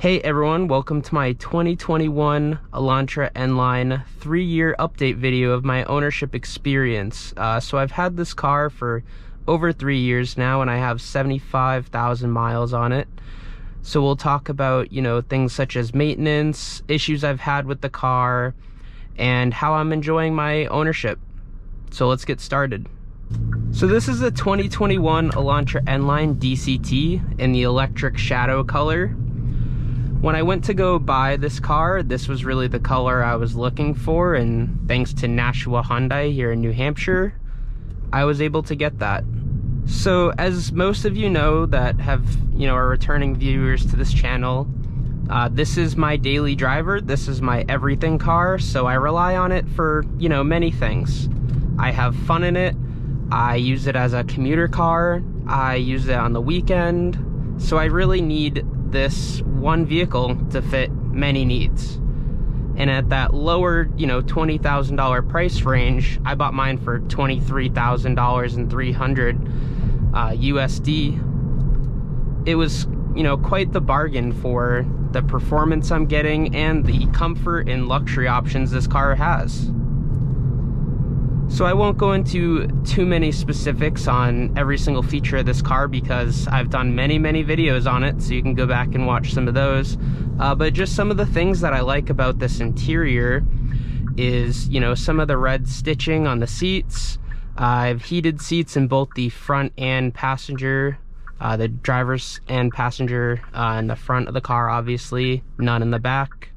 Hey everyone, welcome to my 2021 Elantra N-Line 3-year update video of my ownership experience. So I've had this car for over 3 years now and I have 75,000 miles on it. So we'll talk about, things such as maintenance, issues I've had with the car, and how I'm enjoying my ownership. So let's get started. So this is a 2021 Elantra N-Line DCT in the electric shadow color. When I went to go buy this car, this was really the color I was looking for, and thanks to Nashua Hyundai here in New Hampshire, I was able to get that. So as most of you know that have, are returning viewers to this channel, this is my daily driver. This is my everything car, so I rely on it for, many things. I have fun in it. I use it as a commuter car. I use it on the weekend. So I really need this one vehicle to fit many needs. And at that lower, $20,000 price range, I bought mine for $23,300 USD. It was, quite the bargain for the performance I'm getting and the comfort and luxury options this car has. So I won't go into too many specifics on every single feature of this car because I've done many videos on it, so you can go back and watch some of those. But just some of the things that I like about this interior is, some of the red stitching on the seats. I have heated seats in both the front and passenger, the driver's and passenger in the front of the car, obviously, none in the back.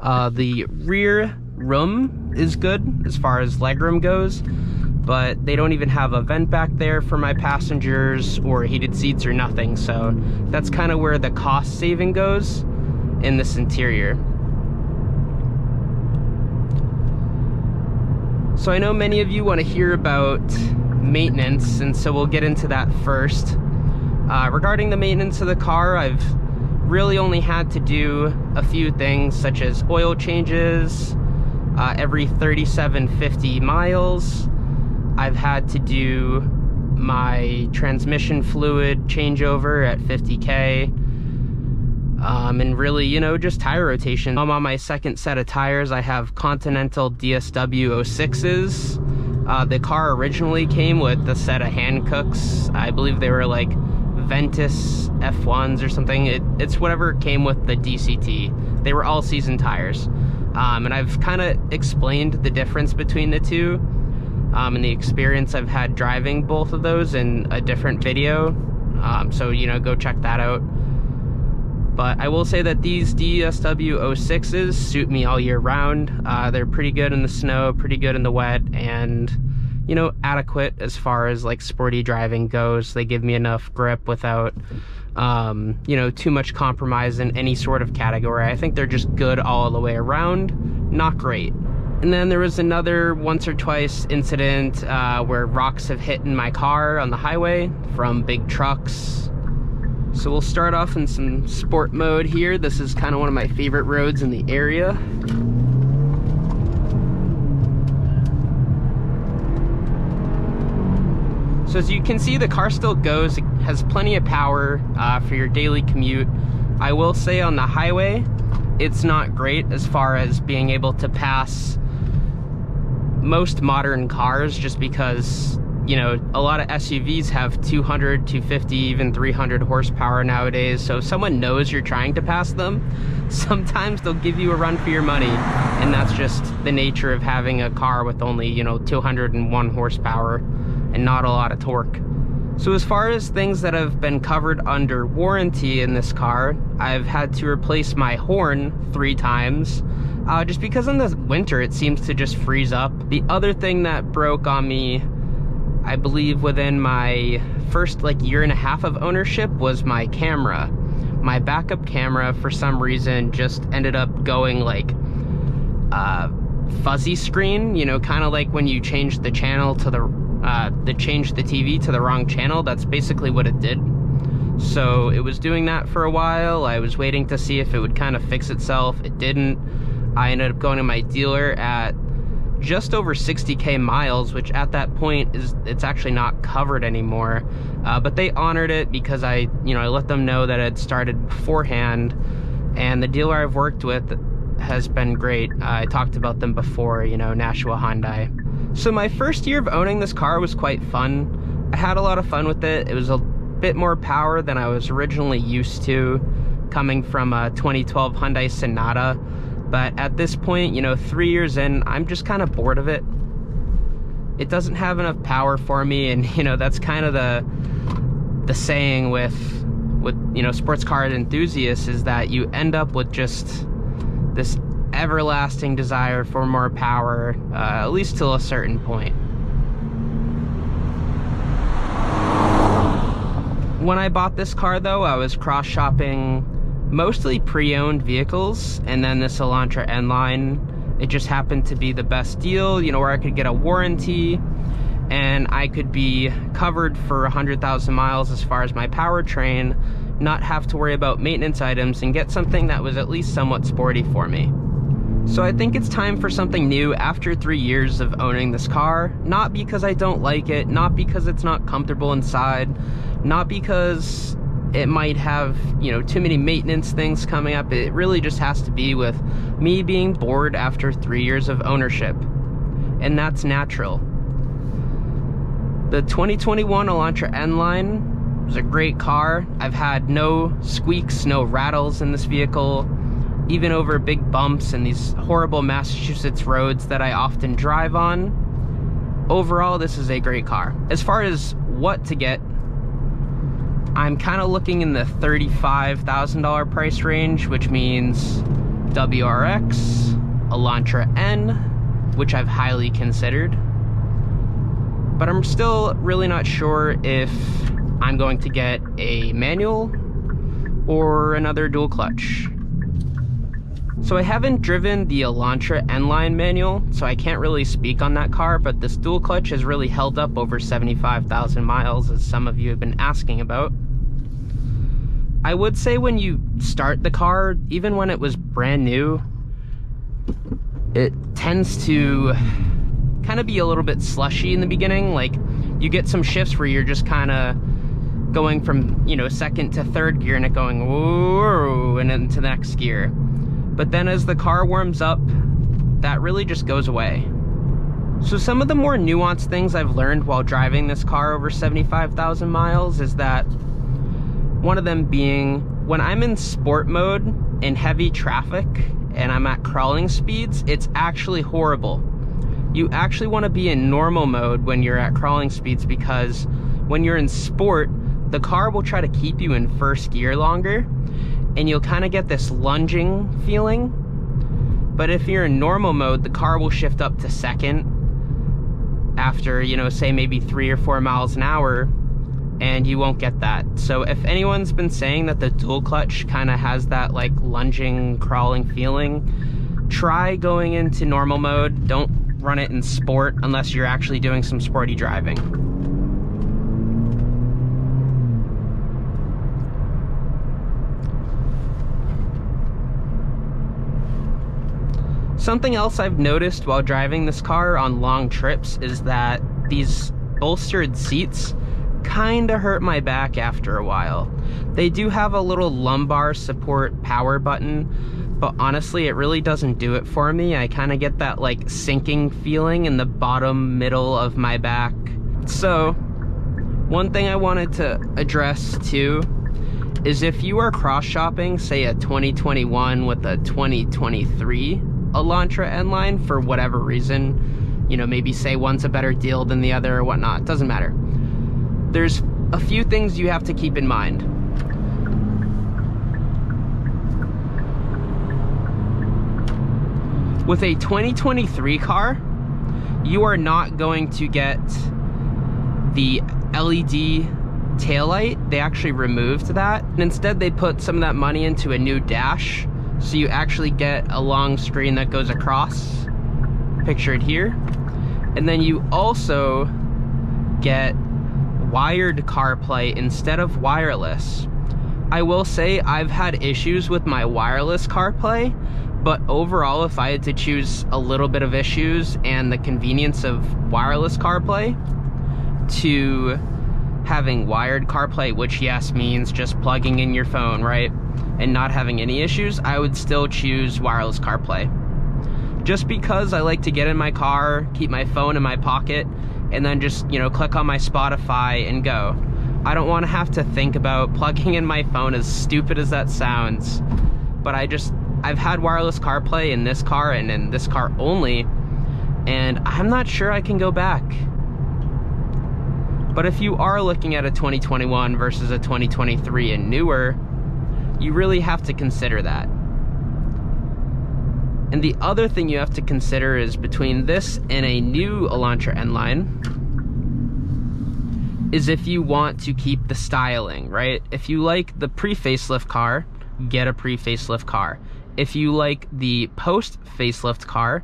The rear room is good as far as legroom goes, but they don't even have a vent back there for my passengers or heated seats or nothing, so that's kind of where the cost saving goes in this interior. So I know many of you want to hear about maintenance, and so we'll get into that first. Regarding the maintenance of the car, I've really only had to do a few things such as oil changes every 3750 miles. I've had to do my transmission fluid changeover at 50K, and really, just tire rotation. I'm on my second set of tires. I have Continental DSW 06s. The car originally came with a set of Hancooks. I believe they were like Ventus F1s or something. It's whatever came with the DCT. They were all season tires. And I've kind of explained the difference between the two and the experience I've had driving both of those in a different video. So, go check that out. But I will say that these DSW 06s suit me all year round. They're pretty good in the snow, pretty good in the wet, and adequate as far as like sporty driving goes. They give me enough grip without, too much compromise in any sort of category. I think they're just good all the way around, not great. And then there was another once or twice incident where rocks have hit in my car on the highway from big trucks. So we'll start off in some sport mode here. This is kind of one of my favorite roads in the area. So as you can see, the car still goes. It has plenty of power for your daily commute. I will say on the highway, it's not great as far as being able to pass most modern cars, just because, a lot of SUVs have 200, 250, even 300 horsepower nowadays. So if someone knows you're trying to pass them, sometimes they'll give you a run for your money. And that's just the nature of having a car with only, 201 horsepower. And not a lot of torque. So as far as things that have been covered under warranty in this car, I've had to replace my horn 3 times, just because in the winter it seems to just freeze up. The other thing that broke on me, I believe within my first year and a half of ownership, was my camera. My backup camera for some reason just ended up going fuzzy screen, kind of like when you change the channel to change the TV to the wrong channel. That's basically what it did. So it was doing that for a while. I was waiting to see if it would kind of fix itself. It didn't. I ended up going to my dealer at just over 60K miles, which at that point it's actually not covered anymore. But they honored it because I let them know that it started beforehand. And the dealer I've worked with has been great. I talked about them before, you know, Nashua Hyundai. So my first year of owning this car was quite fun. I had a lot of fun with it. It was a bit more power than I was originally used to, coming from a 2012 Hyundai Sonata. But at this point, you know, 3 years in, I'm just kind of bored of it. It doesn't have enough power for me, and you know, that's kind of the saying with you know, sports car enthusiasts, is that you end up with just this everlasting desire for more power, at least till a certain point. When I bought this car though, I was cross-shopping mostly pre-owned vehicles, and then this Elantra N-Line, it just happened to be the best deal, you know, where I could get a warranty and I could be covered for 100,000 miles as far as my powertrain, not have to worry about maintenance items, and get something that was at least somewhat sporty for me. So I think it's time for something new after 3 years of owning this car. Not because I don't like it, not because it's not comfortable inside, not because it might have, you know, too many maintenance things coming up. It really just has to be with me being bored after 3 years of ownership. And that's natural. The 2021 Elantra N-Line was a great car. I've had no squeaks, no rattles in this vehicle, even over big bumps and these horrible Massachusetts roads that I often drive on. Overall, this is a great car. As far as what to get, I'm kind of looking in the $35,000 price range, which means WRX, Elantra N, which I've highly considered. But I'm still really not sure if I'm going to get a manual or another dual clutch. So I haven't driven the Elantra N-Line manual, so I can't really speak on that car, but this dual clutch has really held up over 75,000 miles, as some of you have been asking about. I would say when you start the car, even when it was brand new, it tends to kind of be a little bit slushy in the beginning. Like, you get some shifts where you're just kind of going from, you know, second to third gear and it going whoa, and into the next gear. But then as the car warms up, that really just goes away. So some of the more nuanced things I've learned while driving this car over 75,000 miles is that, one of them being, when I'm in sport mode in heavy traffic and I'm at crawling speeds, it's actually horrible. You actually want to be in normal mode when you're at crawling speeds, because when you're in sport, the car will try to keep you in first gear longer, and you'll kind of get this lunging feeling. But if you're in normal mode, the car will shift up to second after, you know, say maybe 3 or 4 miles an hour, and you won't get that. So if anyone's been saying that the dual clutch kind of has that like lunging, crawling feeling, try going into normal mode. Don't run it in sport unless you're actually doing some sporty driving. Something else I've noticed while driving this car on long trips is that these bolstered seats kind of hurt my back after a while. They do have a little lumbar support power button, but honestly it really doesn't do it for me. I kind of get that like sinking feeling in the bottom middle of my back. So one thing I wanted to address too is, if you are cross-shopping, say a 2021 with a 2023 Elantra N-Line for whatever reason, you know, maybe say one's a better deal than the other or whatnot, doesn't matter. There's a few things you have to keep in mind. With a 2023 car, you are not going to get the LED taillight. They actually removed that, and instead they put some of that money into a new dash, so you actually get a long screen that goes across, pictured here. And then you also get wired CarPlay instead of wireless. I will say I've had issues with my wireless CarPlay, but overall, if I had to choose a little bit of issues and the convenience of wireless CarPlay to having wired CarPlay, which yes means just plugging in your phone, right, and not having any issues, I would still choose wireless CarPlay. Just because I like to get in my car, keep my phone in my pocket, and then just, you know, click on my Spotify and go. I don't want to have to think about plugging in my phone, as stupid as that sounds. But I've had wireless CarPlay in this car and in this car only, and I'm not sure I can go back. But if you are looking at a 2021 versus a 2023 and newer, you really have to consider that. And the other thing you have to consider is between this and a new Elantra N-Line is if you want to keep the styling, right? If you like the pre-facelift car, get a pre-facelift car. If you like the post-facelift car,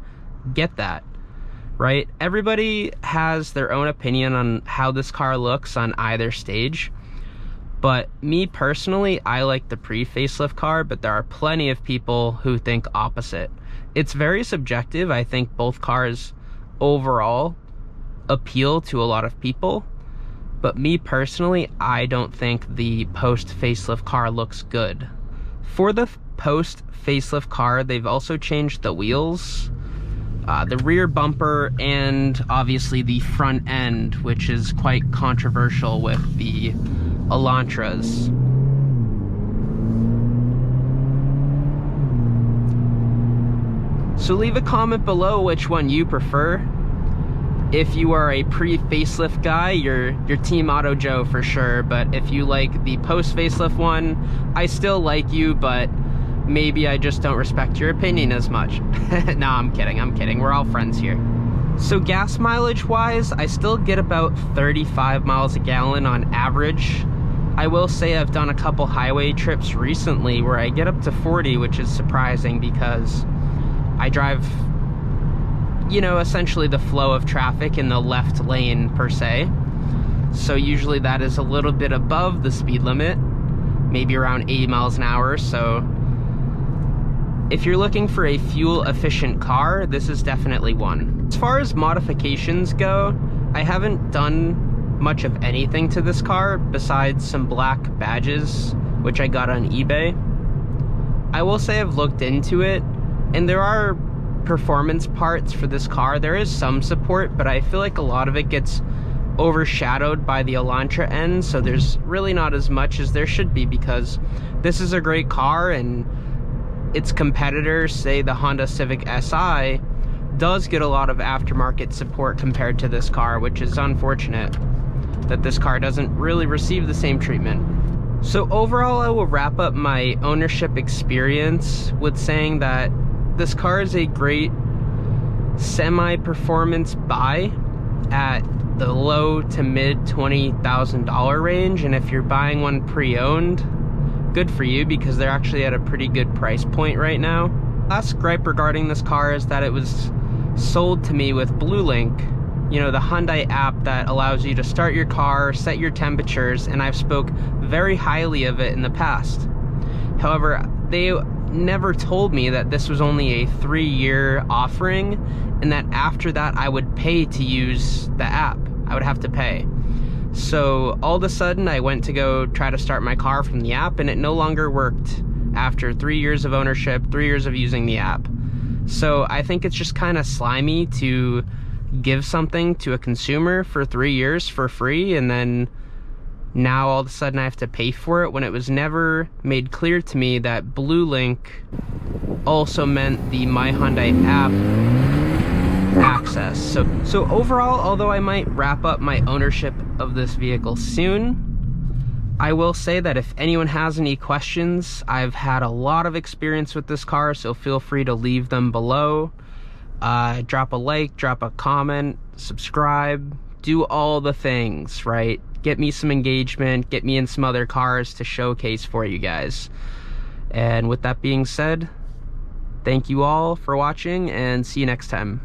get that, right? Everybody has their own opinion on how this car looks on either stage. But me personally, I like the pre-facelift car, but there are plenty of people who think opposite. It's very subjective. I think both cars overall appeal to a lot of people. But me personally, I don't think the post-facelift car looks good. For the post-facelift car, they've also changed the wheels, the rear bumper, and obviously the front end, which is quite controversial with the Elantras. So leave a comment below which one you prefer. If you are a pre-facelift guy, you're Team Auto Joe for sure, but if you like the post-facelift one, I still like you, but maybe I just don't respect your opinion as much. Nah, I'm kidding, we're all friends here. So gas mileage wise, I still get about 35 miles a gallon on average. I will say I've done a couple highway trips recently where I get up to 40, which is surprising because I drive, you know, essentially the flow of traffic in the left lane per se. So usually that is a little bit above the speed limit, maybe around 80 miles an hour. So if you're looking for a fuel efficient car, this is definitely one. As far as modifications go, I haven't done much of anything to this car besides some black badges, which I got on eBay. I will say I've looked into it, and there are performance parts for this car. There is some support, but I feel like a lot of it gets overshadowed by the Elantra N, so there's really not as much as there should be, because this is a great car and its competitors, say the Honda Civic Si, does get a lot of aftermarket support compared to this car, which is unfortunate that this car doesn't really receive the same treatment. So overall, I will wrap up my ownership experience with saying that this car is a great semi-performance buy at the low to mid $20,000 range, and if you're buying one pre-owned, good for you, because they're actually at a pretty good price point right now. Last gripe regarding this car is that it was sold to me with BlueLink, you know, the Hyundai app that allows you to start your car, set your temperatures, and I've spoke very highly of it in the past. However, they never told me that this was only a 3-year offering, and that after that I would pay to use the app. I would have to pay. So all of a sudden I went to go try to start my car from the app, and it no longer worked after 3 years of ownership, 3 years of using the app. So I think it's just kind of slimy to give something to a consumer for 3 years for free, and then now all of a sudden I have to pay for it, when it was never made clear to me that BlueLink also meant the My Hyundai app access. So overall, although I might wrap up my ownership of this vehicle soon, I will say that if anyone has any questions, I've had a lot of experience with this car, so feel free to leave them below. Drop a like, drop a comment, subscribe, do all the things, right? Get me some engagement, get me in some other cars to showcase for you guys. And with that being said, thank you all for watching, and see you next time.